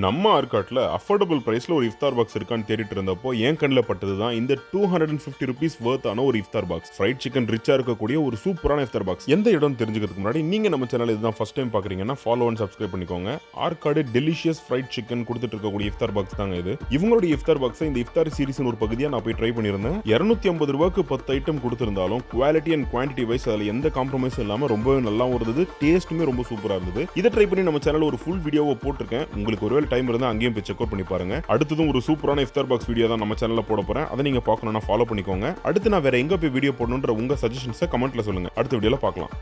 நம்ம ஆர்காட்ல அஃபோர்டபுள் பிரைஸ்ல ஒரு இஃப்தார் பாக்ஸ் இருக்கான்னு தேடிட்டு இருந்தப்போ என் கண்ணில் பட்டது தான் இந்த ₹250 வர்த்தான ஒரு இஃப்தார் பாக்ஸ். ஃப்ரைட் சிக்கன் ரிச்சா இருக்கக்கூடிய ஒரு சூப்பரான இஃப்தார் பாக்ஸ். எந்த இடம் தெரிஞ்சுக்கிறதுக்கு முன்னாடி நீங்க நம்ம சேனல் இதுதான் ஃபர்ஸ்ட் டைம் பாக்குறீங்கன்னா ஃபாலோ அண்ட் சப்ஸ்கிரைப் பண்ணிக்கோங்க. ஆர்காடு டெலிஷியஸ் ஃப்ரைட் சிக்கன் கொடுத்துட்டு இருக்கக்கூடிய இஃப்தார் பாக்ஸ் தாங்க இது. இவங்களுடைய இஃப்தார் பாக்ஸை இந்த இஃப்தார் சீரிஸின் ஒரு பகுதியா நான் போய் ட்ரை பண்ணியிருந்தேன். ₹250 10 ஐட்டம் கொடுத்திருந்தாலும் குவாலிட்டி அண்ட் குவான்டிட்டி வைஸ் அதுல எந்த காம்ப்ரமைஸும் இல்லாம ரொம்பவே நல்லா இருந்தது. டேஸ்ட்டுமே ரொம்ப சூப்பரா இருந்தது. இதை ட்ரை பண்ணி நம்ம சேனல் ஒரு ஃபுல் வீடியோவை போட்டிருக்கேன். உங்களுக்கு ஒருவேளை டைம் இருந்தா அங்கேயும் போய் செக் அவுட் பண்ணி பாருங்க. அடுத்ததும் ஒரு சூப்பரான இஃப்தார் பாக்ஸ் வீடியோ தான் நம்ம சேனல்ல போட போறேன். அதை நீங்க பார்க்கணும்னா ஃபாலோ பண்ணிக்கோங்க. அடுத்து நான் வேற எங்க போய் வீடியோ போடணும்ன்ற உங்க சஜஷன்ஸை கமெண்ட்ல சொல்லுங்க. அடுத்த வீடியோல பார்க்கலாம்.